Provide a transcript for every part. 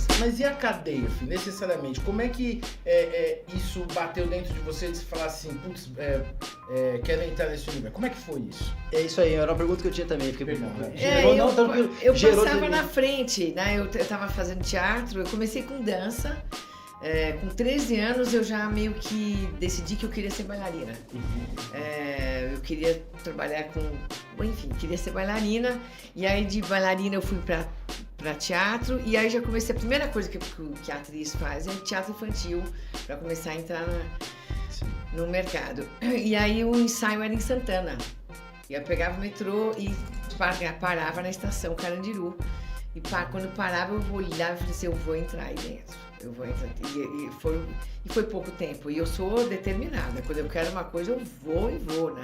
pessoas. Mas e a cadeia, filho? Necessariamente, como é que isso bateu dentro de você de se falar assim, putz, quero entrar nesse universo? Como é que foi isso? É isso aí, era uma pergunta que eu tinha também. Fiquei Eu passava na frente, né? Eu tava fazendo teatro, eu comecei com dança. Com 13 anos eu já meio que decidi que eu queria ser bailarina. Eu queria trabalhar enfim, queria ser bailarina. E aí de bailarina eu fui pra teatro. E aí já comecei, a primeira coisa que a atriz faz é teatro infantil, pra começar a entrar no mercado. E aí o ensaio era em Santana. E eu pegava o metrô e parava na estação Carandiru. E quando parava eu olhava e falei assim, eu vou entrar aí dentro. Eu vou entrar. E foi pouco tempo. E eu sou determinada. Quando eu quero uma coisa, eu vou, né?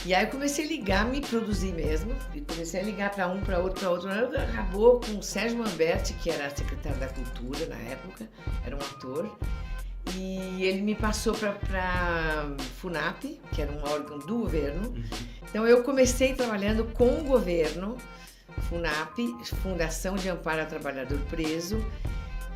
E aí eu comecei a ligar, me produzir mesmo. E comecei a ligar para um, para outro. Acabou com o Sérgio Mamberti, que era secretário da Cultura na época. Era um ator. E ele me passou para FUNAP, que era um órgão do governo. Então eu comecei trabalhando com o governo, FUNAP, Fundação de Amparo ao Trabalhador Preso.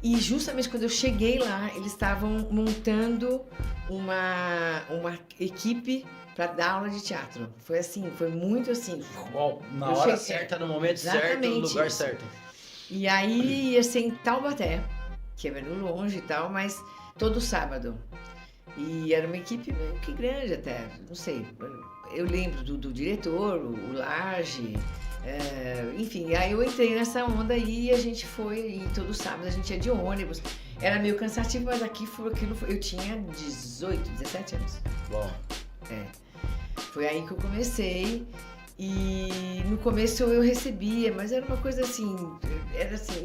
E justamente quando eu cheguei lá, eles estavam montando uma equipe para dar aula de teatro. Foi assim, foi muito assim. Na hora certa, no momento certo, no lugar certo. E aí ia ser em Taubaté, que é meio longe e tal, mas todo sábado. E era uma equipe meio que grande até, não sei. Eu lembro do diretor, o Laje. Enfim, aí eu entrei nessa onda aí e a gente foi, e todo sábado a gente ia de ônibus. Era meio cansativo, mas eu tinha 18, 17 anos. Bom. Foi aí que eu comecei e no começo eu recebia, mas era uma coisa assim,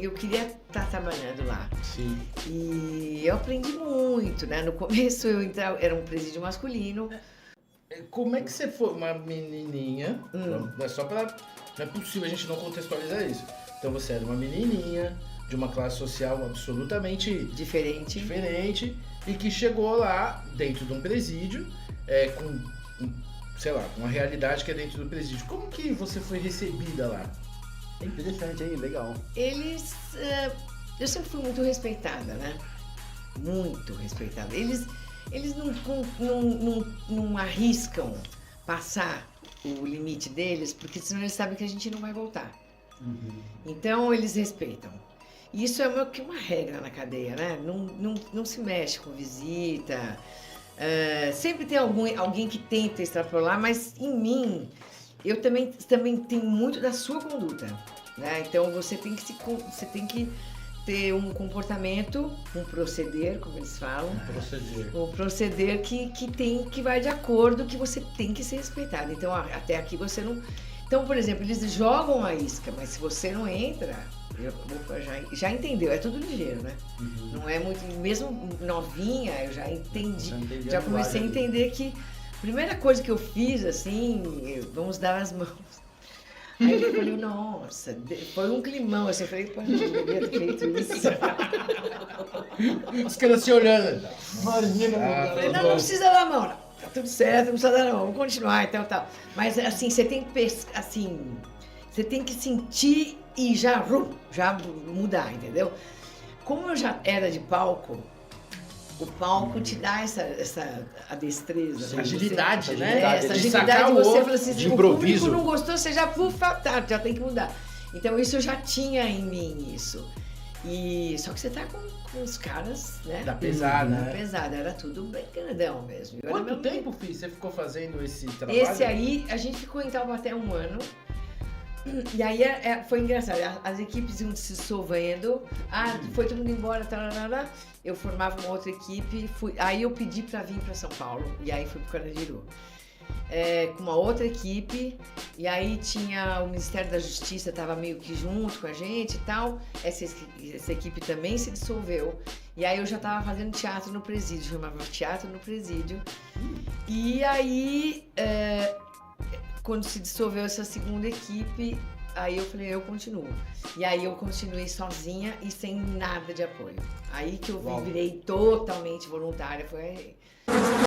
eu queria estar trabalhando lá. Sim. E eu aprendi muito, né? No começo eu entrava, era um presídio masculino. Como é que você foi uma menininha? Não é possível a gente não contextualizar isso. Então você era uma menininha de uma classe social absolutamente diferente e que chegou lá dentro de um presídio com uma realidade que é dentro do presídio. Como que você foi recebida lá? É interessante, hein? Legal. Eu sempre fui muito respeitada, né? Muito respeitada. Eles não arriscam passar o limite deles, porque senão eles sabem que a gente não vai voltar. Então eles respeitam. Isso é meio que uma regra na cadeia, né? Não se mexe com visita. Sempre tem alguém que tenta extrapolar, mas em mim, eu também tenho muito da sua conduta, né? Então você tem que ter um comportamento, um proceder, como eles falam. Um proceder que vai de acordo, que você tem que ser respeitado. Então, até aqui você não... Então, por exemplo, eles jogam a isca, mas se você não entra, já entendeu, é tudo ligeiro, né? Não é muito... Mesmo novinha, eu já entendi, já comecei a entender que a primeira coisa que eu fiz, assim, vamos dar as mãos. Aí eu falei, nossa, foi um climão, assim, eu falei, pô, não devia ter feito isso. Os caras se olhando. Imagina, falei, não precisa dar a mão, não. Tá tudo certo, não precisa dar a mão, vamos continuar, então, tal. Mas, assim, você tem que sentir e já mudar, entendeu? Como eu já era de palco, o palco te dá essa destreza. Essa agilidade, né? Essa agilidade de você fala assim, de o improviso. público não gostou, você já tem que mudar. Então isso eu já tinha em mim, isso. Só que você tá com os caras, né? Da pesada, né? Da pesada, era tudo bem grandão mesmo. Quanto tempo, filho, você ficou fazendo esse trabalho? Esse aí, a gente ficou em Taubaté 1 ano. E aí foi engraçado, as equipes iam se dissolvendo, foi todo mundo embora, tararara. Eu formava uma outra equipe, aí eu pedi pra vir pra São Paulo, e aí fui pro Carandiru. Com uma outra equipe, e aí tinha o Ministério da Justiça, estava meio que junto com a gente e tal, essa equipe também se dissolveu, e aí eu já estava fazendo teatro no presídio, chamava Teatro no Presídio, e aí... quando se dissolveu essa segunda equipe, aí eu falei, eu continuo. E aí eu continuei sozinha e sem nada de apoio. Aí que eu virei totalmente voluntária, foi